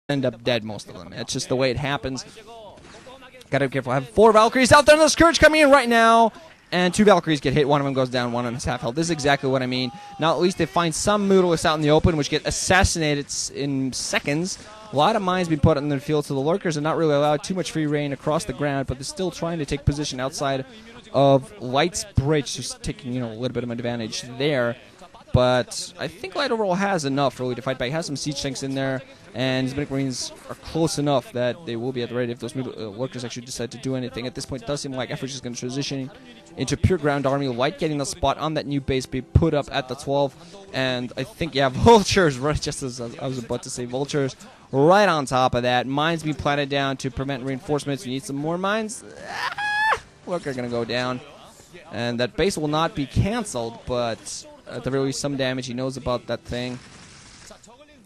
end up dead, most of them. It's just the way it happens. Gotta be careful. I have 4 Valkyries out there, and the Scourge coming in right now. And 2 Valkyries get hit. One of them goes down. One of them is half health. This is exactly what I mean. Now, at least they find some Moodless out in the open, which get assassinated in seconds. A lot of mines being put on the field, so the Lurkers are not really allowed too much free reign across the ground, but they're still trying to take position outside of Light's bridge, just taking a little bit of an advantage there. But I think Light overall has enough really to fight back. He has some siege tanks in there, and his Mech Marines are close enough that they will be at the ready if those Lurkers actually decide to do anything. At this point, it does seem like Effort is going to transition into pure ground army. Light getting the spot on that new base be put up at the 12, and I think, yeah, Vultures, right, just as I was about to say, Vultures right on top of that. Mines being planted down to prevent reinforcements. We need some more mines. Lurker going to go down, and that base will not be cancelled, but at the very least, some damage. He knows about that thing,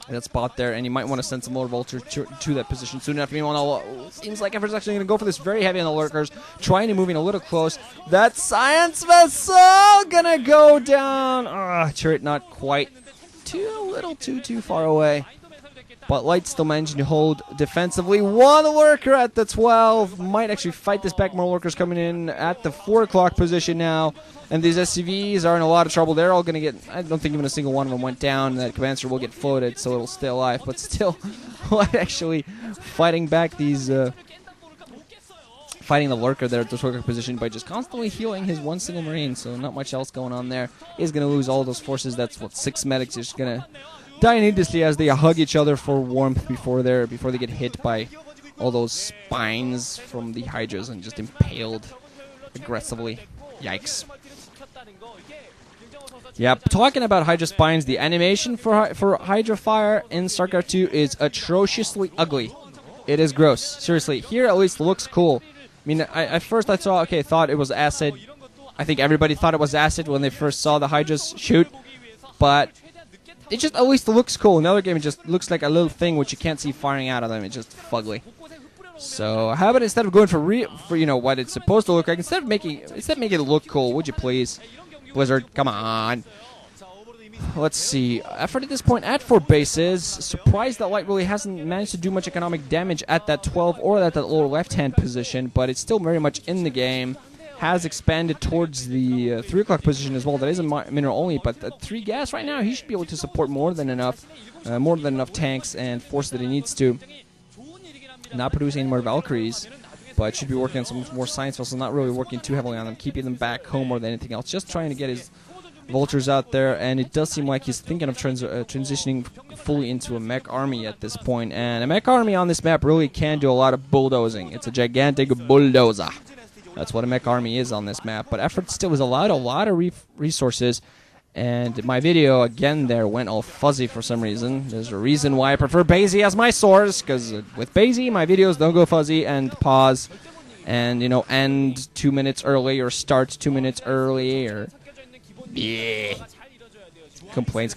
that spot there, and you might want to send some more Vultures to that position soon enough. Meanwhile, seems like Effort's actually going to go for this very heavy on the Lurkers, trying to move in a little close. That Science Vessel going to go down. Turret not quite. A little too far away. But Light still managing to hold defensively. One Lurker at the 12. Might actually fight this back. More Lurkers coming in at the 4 o'clock position now. And these SCVs are in a lot of trouble. They're all going to get... I don't think even a single one of them went down. That Commander will get floated, so it'll stay alive. But still, Light actually fighting back these... fighting the Lurker there at the Lurker position by just constantly healing his one single Marine. So not much else going on there. He's going to lose all those forces. That's what 6 medics is going to... die needlessly as they hug each other for warmth before they get hit by all those spines from the Hydras and just impaled aggressively. Yikes. Yeah, talking about Hydra spines, the animation for Hydra Fire in StarCraft 2 is atrociously ugly. It is gross. Seriously, here at least looks cool. I mean, at first I thought it was acid. I think everybody thought it was acid when they first saw the Hydras shoot, but it just at least looks cool. In the other game, it just looks like a little thing which you can't see firing out of them. It's just fugly. So how about instead of going for what it's supposed to look like, instead of making it look cool, would you please, Blizzard? Come on. Let's see. Effort at this point at 4 bases. Surprised that Light really hasn't managed to do much economic damage at that 12 or at that lower left-hand position, but it's still very much in the game. Has expanded towards the 3 o'clock position as well. That isn't mineral only, but at 3 gas right now, he should be able to support more than enough tanks and force that he needs to. Not producing any more Valkyries, but should be working on some more Science Vessels. Not really working too heavily on them, keeping them back home more than anything else. Just trying to get his Vultures out there, and it does seem like he's thinking of transitioning fully into a mech army at this point. And a mech army on this map really can do a lot of bulldozing. It's a gigantic bulldozer. That's what a mech army is on this map. But Effort still was allowed a lot of resources. And my video, again, there went all fuzzy for some reason. There's a reason why I prefer Bazy as my source. Because with Bazy, my videos don't go fuzzy and pause. And, end 2 minutes early or start 2 minutes early. Or yeah. Complaints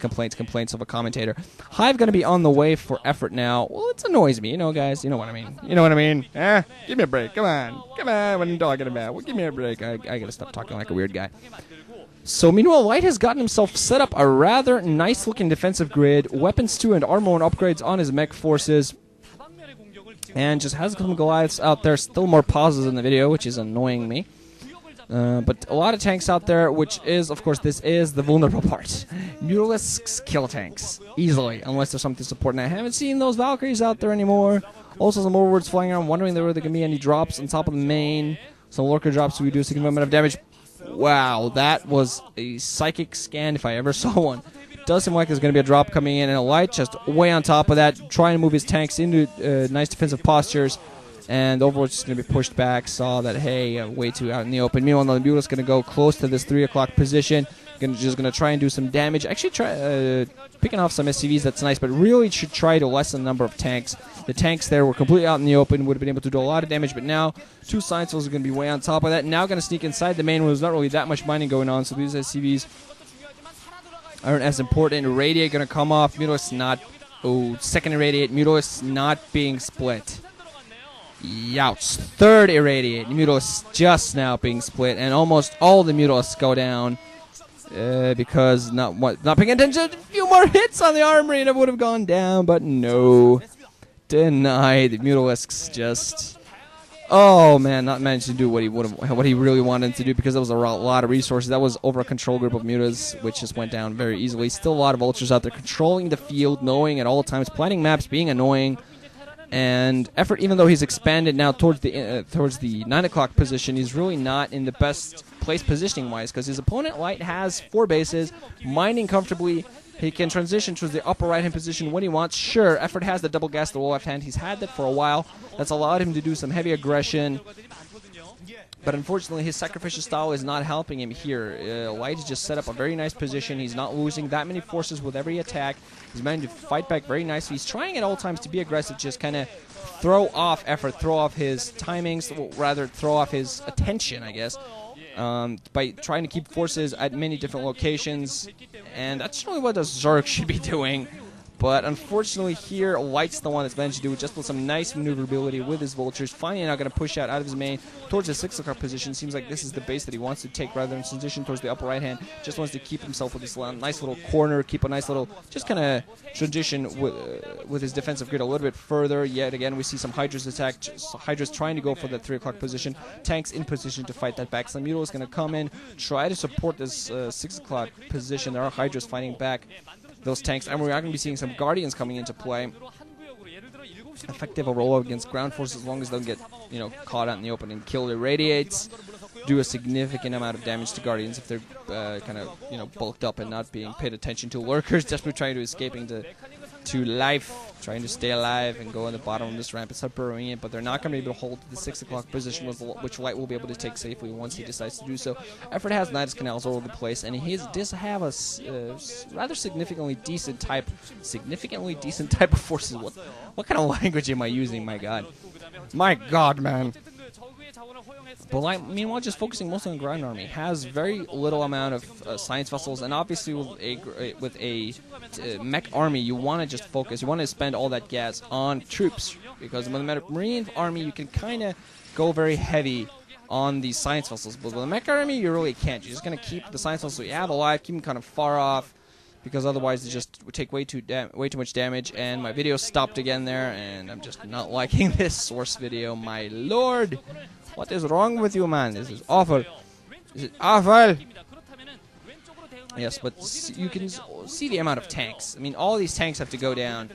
of a commentator. Hive going to be on the way for Effort now. Well, it annoys me, guys. You know what I mean. Give me a break. Come on. What are you talking about? Well, give me a break. I got to stop talking like a weird guy. So, meanwhile, Light has gotten himself set up a rather nice-looking defensive grid, weapons too, and armor and upgrades on his mech forces. And just has some Goliaths out there. Still more pauses in the video, which is annoying me. But a lot of tanks out there, which is, of course, this is the vulnerable part. Mutalisks kill tanks easily, unless there's something to support. And I haven't seen those Valkyries out there anymore. Also, some overwords flying around, wondering whether there can be any drops on top of the main. Some Lurker drops to reduce a significant amount of damage. Wow, that was a psychic scan if I ever saw one. Does seem like there's going to be a drop coming in, and a Light just way on top of that, trying to move his tanks into nice defensive postures. And Overwatch is going to be pushed back. Saw that, hey, way too out in the open. Meanwhile, the Nebula is going to go close to this 3 o'clock position. Just going to try and do some damage. Actually, try picking off some SCVs. That's nice, but really should try to lessen the number of tanks. The tanks there were completely out in the open. Would have been able to do a lot of damage, but now 2 Science Vessels are going to be way on top of that. Now going to sneak inside the main where there's not really that much mining going on. So these SCVs aren't as important. Radiate going to come off. Mutalisk not. Oh, second Irradiate. Mutalisk not being split. Youch. Third Irradiate. Mutalisk just now being split, and almost all the Mutalisks go down because not paying attention. A few more hits on the armory and it would have gone down, but no. Denied. Mutalisks just... Oh man, not managed to do what he really wanted to do, because there was a lot of resources. That was over a control group of mutas, which just went down very easily. Still a lot of vultures out there controlling the field, knowing at all times, planning maps, being annoying. And effort, even though he's expanded now towards the 9 o'clock position, he's really not in the best place positioning wise, because his opponent Light has 4 bases, mining comfortably. He can transition to the upper right-hand position when he wants. Sure, Effort has the double gas to the left hand. He's had that for a while. That's allowed him to do some heavy aggression. But unfortunately, his sacrificial style is not helping him here. Light has just set up a very nice position. He's not losing that many forces with every attack. He's managed to fight back very nicely. He's trying at all times to be aggressive, just kind of throw off Effort, throw off his timings, well, rather throw off his attention, I guess. By trying to keep forces at many different locations, and that's really what the Zerg should be doing. But unfortunately here, Light's the one that's managed to do it, just with some nice maneuverability with his vultures. Finally now going to push out of his main towards the 6 o'clock position. Seems like this is the base that he wants to take rather than transition towards the upper right hand. Just wants to keep himself with this nice little corner, keep a nice little, just kind of transition with his defensive grid a little bit further. Yet again, we see some Hydras attack. Hydras trying to go for that 3 o'clock position. Tanks in position to fight that back. Samuel is going to come in, try to support this 6 o'clock position. There are Hydras fighting back those tanks, and we're going to be seeing some Guardians coming into play. Effective roll against ground forces as long as they don't get, caught out in the open and killed. Irradiates do a significant amount of damage to Guardians if they're kind of, bulked up and not being paid attention to. Lurkers desperately trying to escaping to life, trying to stay alive and go on the bottom of this ramp and start burrowing it, but they're not going to be able to hold the 6 o'clock position, which Light will be able to take safely once he decides to do so. Effort has Nidus Canals all over the place, and he does have a rather significantly decent type of forces. What kind of language am I using? My God, man. But Light, meanwhile, just focusing mostly on ground army, has very little amount of science vessels, and obviously with a mech army, you want to just focus. You want to spend all that gas on troops, because with a marine army, you can kind of go very heavy on the science vessels. But with a mech army, you really can't. You're just going to keep the science vessels you have alive, keep them kind of far off, because otherwise they just would take way too much damage. And my video stopped again there, and I'm just not liking this source video. My lord, what is wrong with you, man? This is awful. This is awful. Yes, but you can see the amount of tanks. I mean, all these tanks have to go down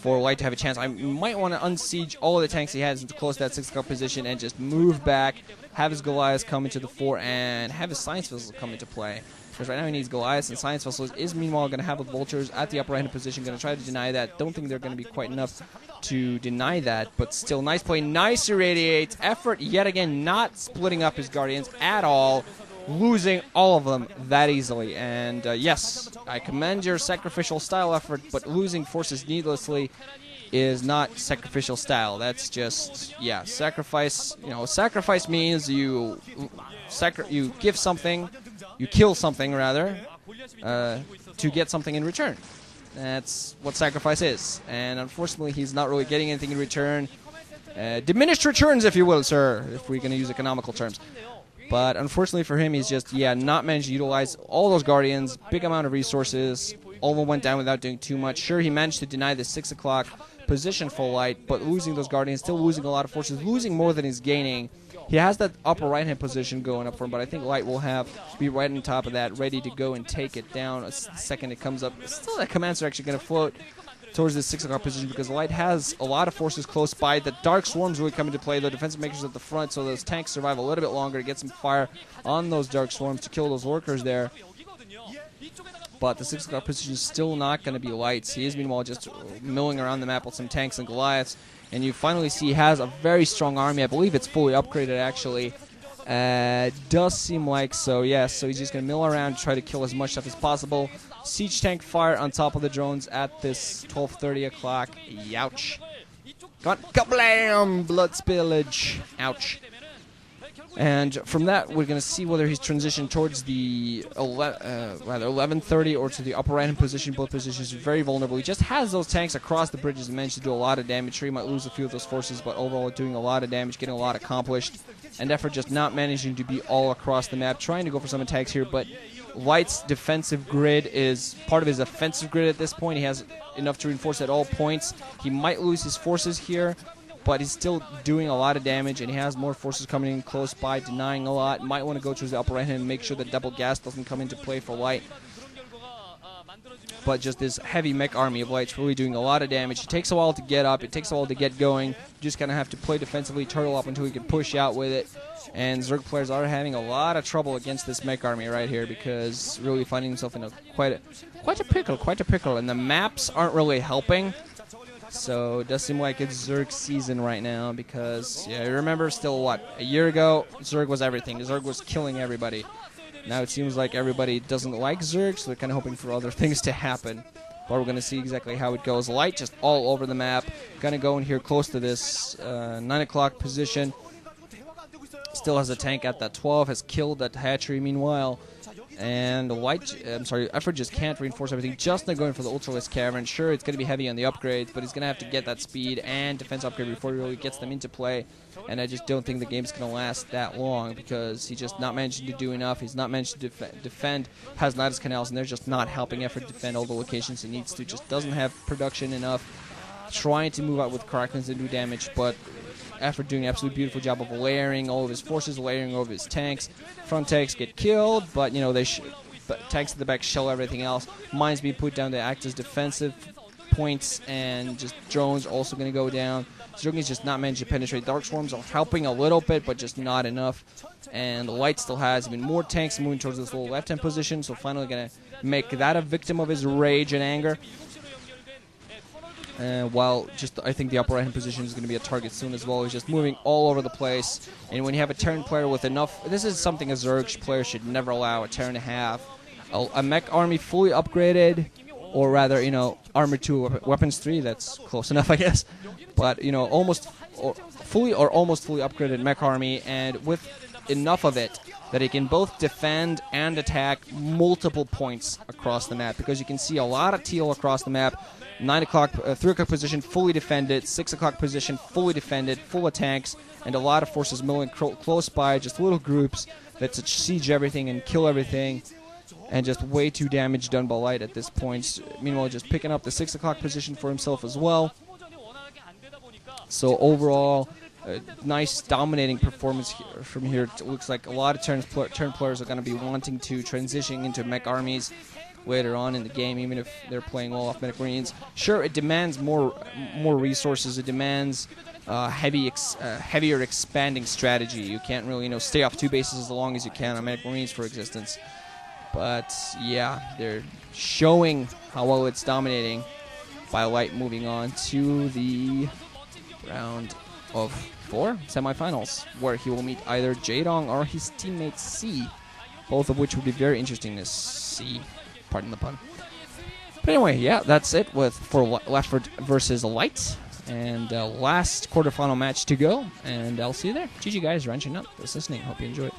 for Light to have a chance. I might want to unsiege all the tanks he has into close to that 6 o'clock position and just move back, have his Goliaths come into the fore, and have his Science Vessels come into play. Because right now he needs Goliaths and Science Vessels. Is meanwhile going to have the Vultures at the upper right position. Going to try to deny that. Don't think they're going to be quite enough to deny that. But still, nice play. Nice irradiates. Effort yet again not splitting up his Guardians at all. Losing all of them that easily. And yes, I commend your sacrificial style effort, but losing forces needlessly is not sacrificial style. That's just, yeah, sacrifice. Sacrifice means you give something, you kill something rather, to get something in return. That's what sacrifice is. And unfortunately, he's not really getting anything in return. Diminished returns, if you will, sir, if we're going to use economical terms. But unfortunately for him, he's just, not managed to utilize all those Guardians, big amount of resources. All of them went down without doing too much. Sure, he managed to deny the 6 o'clock position for Light, but losing those Guardians, still losing a lot of forces, losing more than he's gaining. He has that upper right-hand position going up for him, but I think Light will be right on top of that, ready to go and take it down the second it comes up. Still, that commands are actually going to float towards the 6 o'clock position, because Light has a lot of forces close by. The Dark Swarms really come into play, the defensive makers at the front, so those tanks survive a little bit longer to get some fire on those Dark Swarms to kill those Lurkers there. But the 6 o'clock position is still not going to be Light's. He is meanwhile just milling around the map with some tanks and Goliaths, and you finally see he has a very strong army. I believe it's fully upgraded actually. Does seem like so, yes. So he's just going to mill around, try to kill as much stuff as possible. Siege tank fire on top of the drones at this 12:30 o'clock. Youch. Got kablam! Blood spillage. Ouch. And from that, we're going to see whether he's transitioned towards the 11:30 or to the upper right-hand position. Both positions are very vulnerable. He just has those tanks across the bridges and managed to do a lot of damage. Sure, he might lose a few of those forces, but overall doing a lot of damage, getting a lot accomplished. And Effort just not managing to be all across the map, trying to go for some attacks here, but Light's defensive grid is part of his offensive grid at this point. He has enough to reinforce at all points. He might lose his forces here, but he's still doing a lot of damage, and he has more forces coming in close by, denying a lot. Might want to go towards the upper right hand and make sure that double gas doesn't come into play for Light. But just this heavy mech army of Light's really doing a lot of damage. It takes a while to get up. It takes a while to get going. You just kind of have to play defensively, turtle up until you can push out with it. And Zerg players are having a lot of trouble against this mech army right here because really finding himself in quite a pickle. And the maps aren't really helping. So it does seem like it's Zerg season right now because, yeah, you remember still, what, a year ago, Zerg was everything. Zerg was killing everybody. Now it seems like everybody doesn't like Zerg, so they're kind of hoping for other things to happen. But we're going to see exactly how it goes. Light just all over the map. Going to go in here close to this 9 o'clock position. Still has a tank at that 12, has killed that hatchery meanwhile. And Effort just can't reinforce everything. Just not going for the Ultralisk Cavern. Sure, it's going to be heavy on the upgrades, but he's going to have to get that speed and defense upgrade before he really gets them into play. And I just don't think the game's going to last that long because he's just not managing to do enough. He's not managed to defend, has not his canals, and they're just not helping Effort defend all the locations he needs to. Just doesn't have production enough. Trying to move out with Krakens and do damage, but Effort doing an absolutely beautiful job of layering all of his forces, layering over his tanks. Front tanks get killed, but you know tanks at the back shell everything else. Mines being put down to act as defensive points, and just drones also going to go down. Zergling's just not managed to penetrate. Dark Swarms are helping a little bit, but just not enough. And Light still has even more tanks moving towards this little left-hand position, so finally going to make that a victim of his rage and anger. While I think the upper right-hand position is going to be a target soon as well. He's just moving all over the place. And when you have a Terran player with enough... This is something a Zerg player should never allow a Terran to have. A mech army fully upgraded, or rather, armor 2, weapons 3, that's close enough, I guess. But, almost fully upgraded mech army, and with enough of it that it can both defend and attack multiple points across the map. Because you can see a lot of teal across the map. 9 o'clock, 3 o'clock position fully defended, 6 o'clock position fully defended, full of tanks, and a lot of forces milling close by, just little groups that siege everything and kill everything, and just way too damage done by Light at this point. Meanwhile, just picking up the 6 o'clock position for himself as well. So overall, nice dominating performance from here. It looks like a lot of Terran players are going to be wanting to transition into mech armies later on in the game, even if they're playing well off Mech Marines. Sure, it demands more resources. It demands heavier expanding strategy. You can't really stay off 2 bases as long as you can on Mech Marines, for existence. But yeah, they're showing how well it's dominating by Light, moving on to the round of 4 semifinals, where he will meet either Jaedong or his teammate C, both of which would be very interesting to see. Pardon the pun. But anyway, yeah, that's it for Leffert versus Light. And last quarterfinal match to go. And I'll see you there. GG guys, wrenching up. Thanks for listening. Hope you enjoyed.